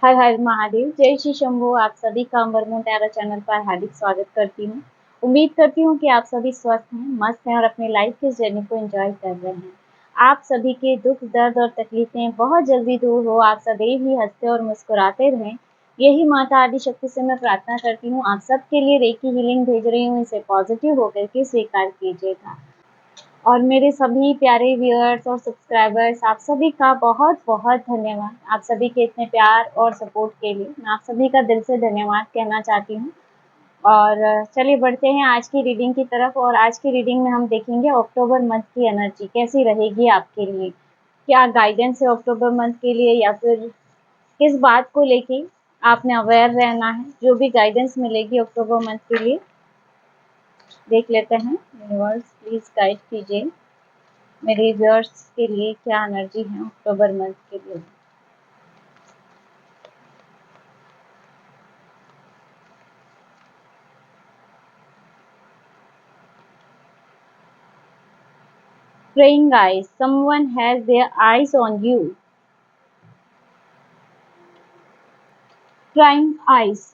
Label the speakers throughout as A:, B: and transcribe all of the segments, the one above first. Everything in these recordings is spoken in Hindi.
A: हर हर महादेव, जय श्री शंभू। आप सभी का अमरमोन टैरो चैनल पर हार्दिक स्वागत करती हूँ। उम्मीद करती हूँ कि आप सभी स्वस्थ हैं, मस्त हैं और अपनी लाइफ की जर्नी को एंजॉय कर रहे हैं। आप सभी के दुख, दर्द और तकलीफें बहुत जल्दी दूर हो। आप सदैव ही हंसते और मुस्कुराते रहें, यही माता आदि शक्ति से मैं प्रार्थना करती हूँ। आप सबके लिए रेकी हीलिंग भेज रही हूँ, इसे पॉजिटिव होकर के स्वीकार कीजिएगा। और मेरे सभी प्यारे व्यूअर्स और सब्सक्राइबर्स, आप सभी का बहुत बहुत धन्यवाद। आप सभी के इतने प्यार और सपोर्ट के लिए मैं आप सभी का दिल से धन्यवाद कहना चाहती हूँ। और चलिए बढ़ते हैं आज की रीडिंग की तरफ। और आज की रीडिंग में हम देखेंगे अक्टूबर मंथ की एनर्जी कैसी रहेगी आपके लिए। क्या गाइडेंस है अक्टूबर मंथ के लिए, या फिर किस बात को लेके आपने अवेयर रहना है। जो भी गाइडेंस मिलेगी अक्टूबर मंथ के लिए देख लेते हैं। यूनिवर्स प्लीज गाइड कीजिए मेरे व्यूअर्स के लिए, क्या एनर्जी है अक्टूबर मंथ के लिए। Praying eyes, someone has their eyes on you. Prying eyes,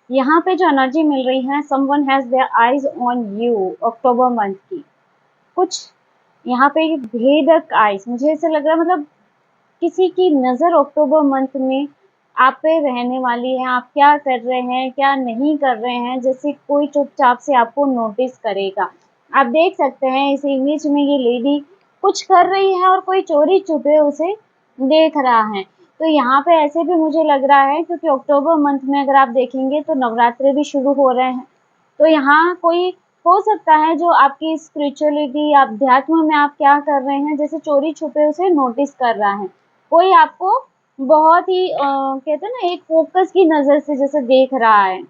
A: यहाँ पे जो एनर्जी मिल रही है, someone has their eyes on you October month की। कुछ यहाँ पे भेदक आइज, मुझे ऐसा लग रहा है, मतलब किसी की नजर अक्टूबर मंथ में आप पे रहने वाली है। आप क्या कर रहे हैं, क्या नहीं कर रहे हैं, जैसे कोई चुपचाप से आपको नोटिस करेगा। आप देख सकते हैं इस इमेज में ये लेडी कुछ कर रही है और कोई चोरी छुपे उसे देख रहा है। तो यहाँ पे ऐसे भी मुझे लग रहा है, क्योंकि अक्टूबर मंथ में अगर आप देखेंगे तो नवरात्रे भी शुरू हो रहे हैं। तो यहाँ कोई हो सकता है जो आपकी स्पिरिचुअलिटी, अध्यात्म में आप क्या कर रहे हैं, जैसे चोरी छुपे उसे नोटिस कर रहा है। कोई आपको बहुत ही कहते हैं ना, एक फोकस की नजर से जैसे देख रहा है।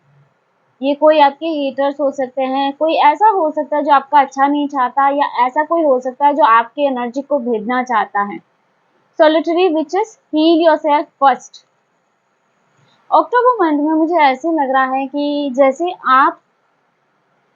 A: ये कोई आपके हेटर्स हो सकते हैं, कोई ऐसा हो सकता है जो आपका अच्छा नहीं चाहता, या ऐसा कोई हो सकता है जो आपकी एनर्जी को भेजना चाहता है। Solitary witches, heal yourself first. October month में मुझे ऐसे लग रहा है कि जैसे आप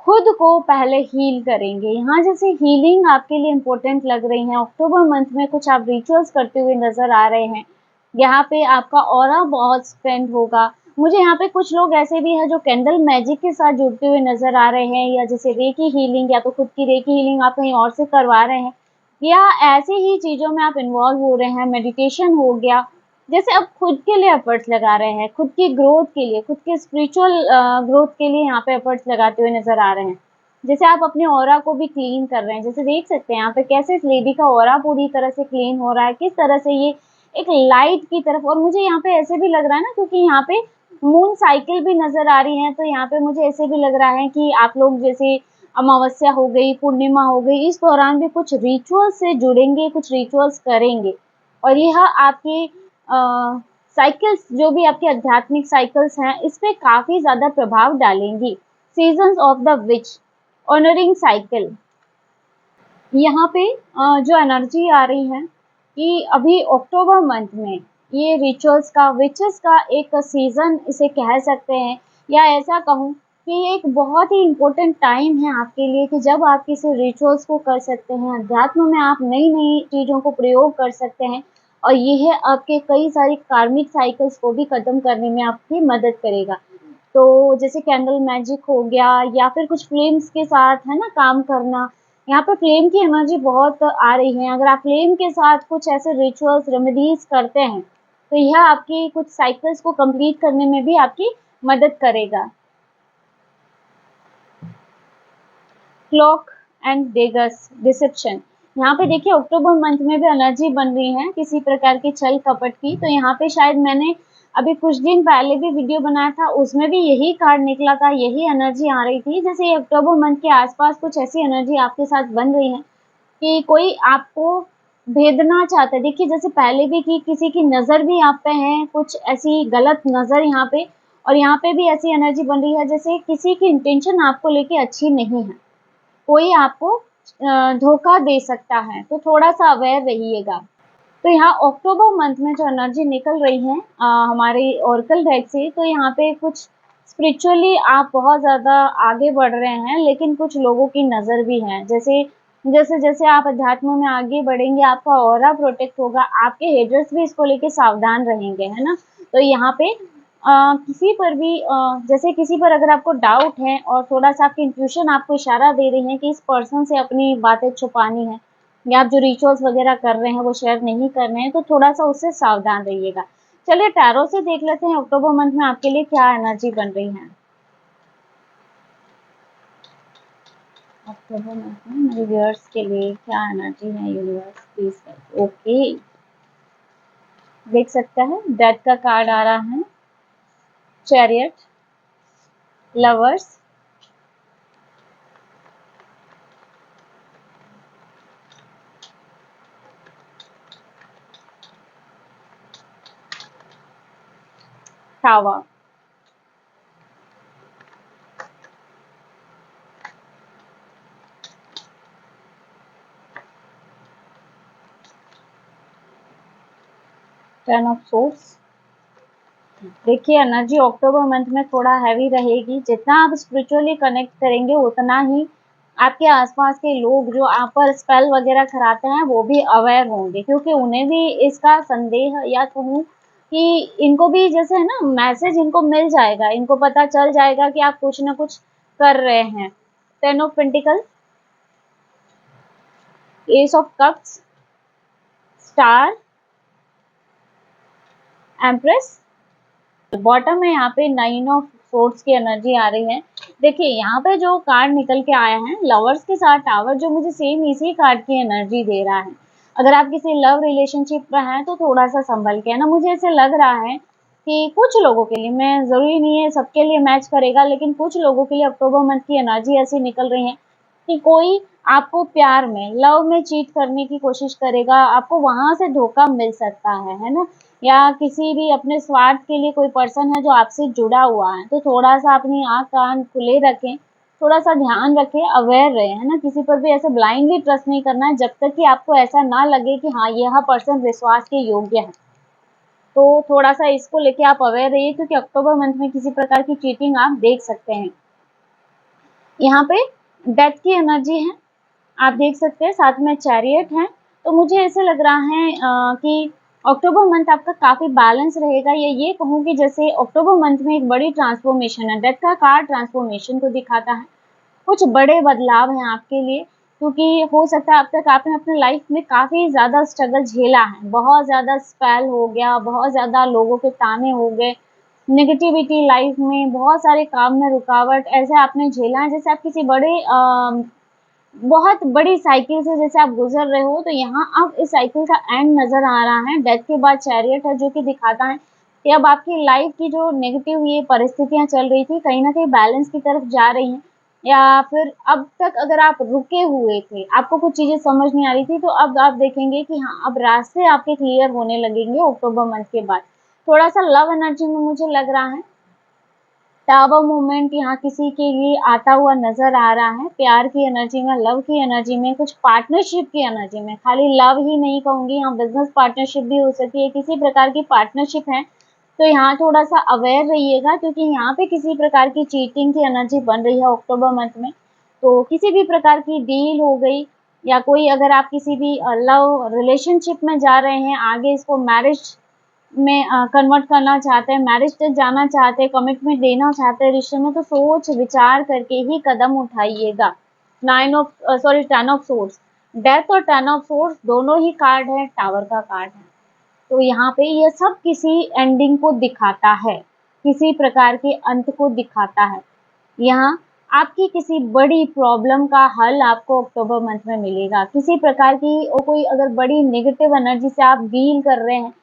A: खुद को पहले हील करेंगे। यहाँ जैसे हीलिंग आपके लिए इम्पोर्टेंट लग रही है। अक्टूबर मंथ में कुछ आप रिचुअल्स करते हुए नजर आ रहे हैं। यहाँ पे आपका ऑरा बहुत स्पेंड होगा। मुझे यहाँ पे कुछ लोग ऐसे भी हैं जो कैंडल मैजिक के साथ जुड़ते हुए नजर आ रहे हैं, या जैसे रेकी हीलिंग, या तो खुद की रेकी हीलिंग आप कहीं और से करवा रहे हैं, या ऐसे ही चीजों में आप इन्वॉल्व हो रहे हैं। मेडिटेशन हो गया, जैसे अब खुद के लिए एफर्ट्स लगा रहे हैं, खुद की ग्रोथ के लिए, खुद के स्पिरिचुअल ग्रोथ के लिए यहाँ पे एफर्ट्स लगाते हुए नजर आ रहे हैं। जैसे आप अपने ऑरा को भी क्लीन कर रहे हैं। जैसे देख सकते हैं यहाँ पे कैसे इस लेडी का ऑरा पूरी तरह से क्लीन हो रहा है, किस तरह से ये एक लाइट की तरफ। और मुझे यहाँ पे ऐसे भी लग रहा है ना, क्योंकि यहाँ पे मून साइकिल भी नजर आ रही है, तो यहाँ पे मुझे ऐसे भी लग रहा है कि आप लोग जैसे अमावस्या हो गई, पूर्णिमा हो गई, इस दौरान भी कुछ रिचुअल्स से जुड़ेंगे, कुछ रिचुअल्स करेंगे। और यह आपके साइकिल्स, जो भी आपके आध्यात्मिक साइकिल्स हैं, इस पे काफी ज्यादा प्रभाव डालेंगी। Seasons of the witch, honouring cycle. यहाँ पे जो एनर्जी आ रही है कि अभी अक्टूबर मंथ में ये रिचुअल्स का, विचेस का एक सीजन इसे कह सकते हैं, या ऐसा कहूँ कि ये एक बहुत ही इम्पोर्टेंट टाइम है आपके लिए, कि जब आप किसी रिचुअल्स को कर सकते हैं, अध्यात्म में आप नई नई चीज़ों को प्रयोग कर सकते हैं। और ये है आपके कई सारी कार्मिक साइकिल्स को भी खत्म करने में आपकी मदद करेगा। तो जैसे कैंडल मैजिक हो गया, या फिर कुछ फ्लेम्स के साथ है ना काम करना। यहाँ पे फ्लेम की एनर्जी बहुत आ रही है। अगर आप फ्लेम के साथ कुछ ऐसे रिचुअल्स, रेमेडीज करते हैं, तो यह आपकी कुछ साइकिल्स को कंप्लीट करने में भी आपकी मदद करेगा। Cloak and daggers, deception. यहाँ पे देखिए अक्टूबर मंथ में भी एनर्जी बन रही है किसी प्रकार की छल कपट की। तो यहाँ पे शायद मैंने अभी कुछ दिन पहले भी वीडियो बनाया था, उसमें भी यही कार्ड निकला था, यही एनर्जी आ रही थी। जैसे अक्टूबर मंथ के आसपास कुछ ऐसी एनर्जी आपके साथ बन रही है कि कोई आपको भेदना चाहता है। देखिए जैसे पहले भी कि किसी की नज़र भी आप पे है, कुछ ऐसी गलत नज़र यहाँ पे। और यहाँ पे भी ऐसी एनर्जी बन रही है जैसे किसी की इंटेंशन आपको लेके अच्छी नहीं है, कोई आपको धोखा दे सकता है, तो थोड़ा सा अवेयर रहिएगा। तो यहाँ अक्टूबर मंथ में जो एनर्जी निकल रही है हमारे ओरेकल डेक से, तो यहाँ पे कुछ स्पिरिचुअली आप बहुत ज़्यादा आगे बढ़ रहे हैं, लेकिन कुछ लोगों की नज़र भी है। जैसे जैसे जैसे आप अध्यात्म में आगे बढ़ेंगे, आपका ऑरा प्रोटेक्ट होगा, आपके हेडर्स भी इसको लेके सावधान रहेंगे, है ना। तो यहाँ पे किसी पर भी जैसे किसी पर अगर आपको डाउट है और थोड़ा-सा आपकी इंट्यूशन आपको इशारा दे रही है कि इस पर्सन से अपनी बातें छुपानी है या आप जो रिचुअल्स वगैरह कर रहे हैं वो शेयर नहीं कर रहे हैं, तो थोड़ा-सा उससे सावधान रहिएगा। चलिए टैरो से देख लेते हैं अक्टूबर मंथ में आपके लिए क्या एनर्जी बन रही है। अक्टूबर मंथ में मेरे व्यूअर्स के लिए क्या एनर्जी है यूनिवर्स प्लीज। ओके, देख सकते हैं डेथ का कार्ड आ रहा है, chariot, lovers, tower, 10 of source. देखिए एनर्जी अक्टूबर मंथ में थोड़ा हैवी रहेगी। जितना आप स्पिरिचुअली कनेक्ट करेंगे उतना ही आपके आसपास के लोग जो आप पर स्पेल वगैरह कराते हैं वो भी अवेयर होंगे, क्योंकि उन्हें भी इसका संदेह या कहूँ कि इनको भी जैसे है ना मैसेज इनको मिल जाएगा, इनको पता चल जाएगा कि आप कुछ ना कुछ कर रहे हैं। 10 of pentacle, S of cups, star, empress, bottom में यहाँ पे 9 ऑफ सोर्ड्स की एनर्जी आ रही है। देखिए यहाँ पे जो कार्ड निकल के आया है लवर्स के साथ टावर, जो मुझे सेम इसी कार्ड की एनर्जी दे रहा है। अगर आप किसी लव रिलेशनशिप में हैं तो थोड़ा सा संभल के, है ना, मुझे ऐसे लग रहा है कि कुछ लोगों के लिए, मैं जरूरी नहीं है सबके लिए मैच करेगा, लेकिन कुछ लोगों के लिए अक्टूबर मंथ की एनर्जी ऐसी निकल रही है कि कोई आपको प्यार में, लव में चीट करने की कोशिश करेगा, आपको वहां से धोखा मिल सकता है ना, या किसी भी अपने स्वार्थ के लिए कोई पर्सन है जो आपसे जुड़ा हुआ है। तो थोड़ा सा अपनी आँख कान खुले रखें, थोड़ा सा ध्यान रखें, अवेयर रहे, है ना, किसी पर भी ऐसे ब्लाइंडली ट्रस्ट नहीं करना है जब तक कि आपको ऐसा ना लगे कि हाँ यह पर्सन विश्वास के योग्य है। तो थोड़ा सा इसको लेके आप अवेयर रहिए, क्योंकि अक्टूबर मंथ में किसी प्रकार की चीटिंग आप देख सकते हैं। यहाँ पे डेथ की एनर्जी है, आप देख सकते हैं, साथ में चैरियट है। तो मुझे ऐसे लग रहा है कि अक्टूबर मंथ आपका काफी बैलेंस रहेगा, या ये कहूँ कि जैसे अक्टूबर मंथ में एक बड़ी ट्रांसफॉर्मेशन है। डेथ का कार्ड ट्रांसफॉर्मेशन को दिखाता है, कुछ बड़े बदलाव हैं आपके लिए, क्योंकि हो सकता है अब तक आपने अपने लाइफ में काफी ज्यादा स्ट्रगल झेला है, बहुत ज्यादा स्पेल हो गया, बहुत ज्यादा लोगों के ताने हो गए, नेगेटिविटी लाइफ में, बहुत सारे काम में रुकावट ऐसे आपने झेला है, जैसे आप किसी बड़े बहुत बड़ी साइकिल से जैसे आप गुजर रहे हो। तो यहाँ अब इस साइकिल का एंड नजर आ रहा है। डेथ के बाद चैरियट है जो कि दिखाता है कि अब आपकी लाइफ की जो नेगेटिव ये परिस्थितियां चल रही थी कहीं ना कहीं बैलेंस की तरफ जा रही हैं, या फिर अब तक अगर आप रुके हुए थे, आपको कुछ चीजें समझ नहीं आ रही थी, तो अब आप देखेंगे कि हाँ अब रास्ते आपके क्लियर होने लगेंगे अक्टूबर मंथ के बाद। थोड़ा सा लव एनर्जी में मुझे लग रहा है टावर मूवमेंट यहाँ किसी के लिए आता हुआ नजर आ रहा है, प्यार की एनर्जी में, लव की एनर्जी में, कुछ पार्टनरशिप की एनर्जी में, खाली लव ही नहीं कहूंगी, यहाँ बिजनेस पार्टनरशिप भी हो सकती है, किसी प्रकार की पार्टनरशिप है। तो यहाँ थोड़ा सा अवेयर रहिएगा, क्योंकि यहाँ पे किसी प्रकार की चीटिंग की एनर्जी बन रही है अक्टूबर मंथ में। तो किसी भी प्रकार की डील हो गई, या कोई अगर आप किसी भी लव रिलेशनशिप में जा रहे हैं, आगे इसको मैरिज में कन्वर्ट करना चाहते हैं, मैरिज तक जाना चाहते हैं, कमिटमेंट देना चाहते हैं रिश्ते में, तो सोच विचार करके ही कदम उठाइएगा। 10 ऑफ सोर्स, डेथ और 10 ऑफ सोर्स दोनों ही कार्ड है, टावर का कार्ड है। तो यहाँ पे ये सब किसी एंडिंग को दिखाता है, किसी प्रकार के अंत को दिखाता है। यहाँ आपकी किसी बड़ी प्रॉब्लम का हल आपको अक्टूबर मंथ में मिलेगा। किसी प्रकार की और कोई अगर बड़ी नेगेटिव एनर्जी से आप डील कर रहे हैं,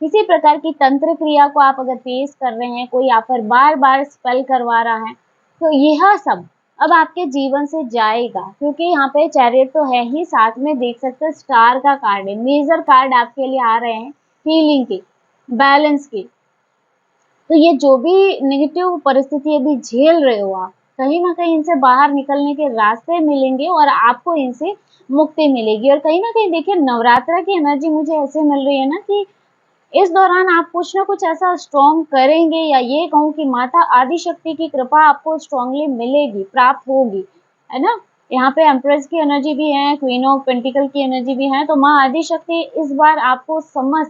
A: किसी प्रकार की तंत्र क्रिया को आप अगर फेस कर रहे हैं, कोई आप पर बार बार स्पेल करवा रहा है, तो यह सब अब आपके जीवन से जाएगा, क्योंकि यहाँ पे चैरियट तो है ही, साथ में देख सकते हैं स्टार का कार्ड है। मेजर कार्ड आपके लिए आ रहे हैं हीलिंग के, बैलेंस के। तो ये जो भी नेगेटिव परिस्थिति अभी झेल रहे हो आप, कहीं ना कहीं इनसे बाहर निकलने के रास्ते मिलेंगे और आपको इनसे मुक्ति मिलेगी। और कहीं ना कहीं देखिए नवरात्रा की एनर्जी मुझे ऐसे मिल रही है ना कि इस दौरान आप कुछ ना कुछ ऐसा स्ट्रॉन्ग करेंगे, या कहूँ कि माता आदिशक्ति की कृपा आपको स्ट्रांगली मिलेगी, प्राप्त होगी, है ना। यहाँ पे एम्प्रेस की एनर्जी भी है, क्वीन ऑफ पेंटिकल की एनर्जी भी है। तो माँ आदि शक्ति इस बार आपको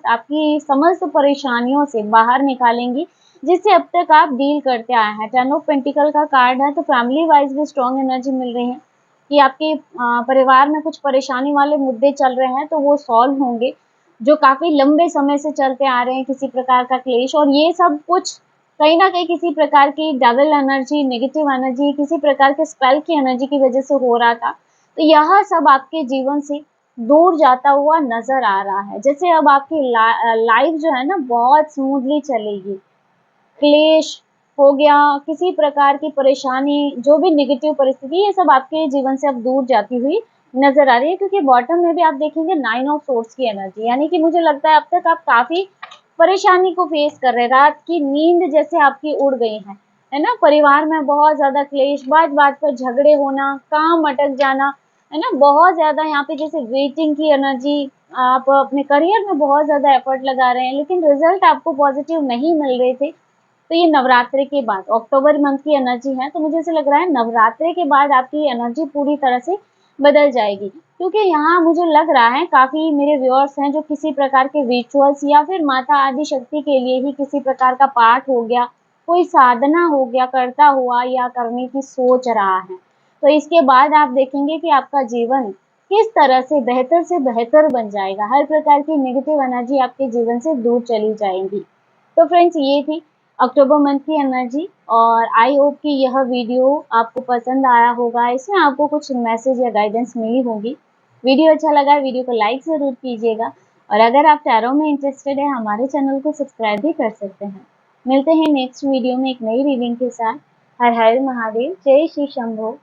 A: आपकी समस्त परेशानियों से बाहर निकालेंगी, जिससे अब तक आप डील करते आए हैं। 10 ऑफ पेंटिकल का कार्ड है, तो फैमिली वाइज भी स्ट्रॉन्ग एनर्जी मिल रही है कि आपके परिवार में कुछ परेशानी वाले मुद्दे चल रहे हैं, तो वो सॉल्व होंगे, जो काफ़ी लंबे समय से चलते आ रहे हैं, किसी प्रकार का क्लेश। और ये सब कुछ कहीं न कहीं किसी प्रकार की डेविल एनर्जी, नेगेटिव एनर्जी, किसी प्रकार के स्पेल की एनर्जी की वजह से हो रहा था। तो यह सब आपके जीवन से दूर जाता हुआ नज़र आ रहा है। जैसे अब आपकी लाइफ जो है ना बहुत स्मूथली चलेगी। क्लेश हो गया, किसी प्रकार की परेशानी, जो भी नेगेटिव परिस्थिति, ये सब आपके जीवन से अब दूर जाती हुई नज़र आ रही है। क्योंकि बॉटम में भी आप देखेंगे 9 ऑफ सोर्ड्स की एनर्जी, यानी कि मुझे लगता है अब तक आप काफ़ी परेशानी को फेस कर रहे हैं। रात की नींद जैसे आपकी उड़ गई है ना? परिवार में बहुत ज़्यादा क्लेश, बात-बात पर झगड़े होना, काम अटक जाना, है ना? बहुत ज़्यादा यहाँ पे जैसे वेटिंग की एनर्जी, आप अपने करियर में बहुत ज़्यादा एफर्ट लगा रहे हैं, लेकिन रिजल्ट आपको पॉजिटिव नहीं मिल रहे थे। तो ये नवरात्रि के बाद अक्टूबर मंथ की एनर्जी है, तो मुझे ऐसा लग रहा है नवरात्रि के बाद आपकी एनर्जी पूरी तरह से बदल जाएगी। क्योंकि यहाँ मुझे लग रहा है काफ़ी मेरे व्यूअर्स हैं जो किसी प्रकार के रिचुअल्स या फिर माता आदि शक्ति के लिए ही किसी प्रकार का पाठ हो गया, कोई साधना हो गया करता हुआ या करने की सोच रहा है। तो इसके बाद आप देखेंगे कि आपका जीवन किस तरह से बेहतर बन जाएगा। हर प्रकार की नेगेटिव एनर्जी आपके जीवन से दूर चली जाएगी। तो फ्रेंड्स, ये थी अक्टूबर मंथ की एनर्जी, और आई होप कि यह वीडियो आपको पसंद आया होगा। इसमें आपको कुछ मैसेज या गाइडेंस मिली होगी। वीडियो अच्छा लगा, वीडियो को लाइक ज़रूर कीजिएगा, और अगर आप टैरो में इंटरेस्टेड है, हमारे चैनल को सब्सक्राइब भी कर सकते हैं। मिलते हैं नेक्स्ट वीडियो में एक नई रीडिंग के साथ। हर हर महादेव, जय श्री शंभो।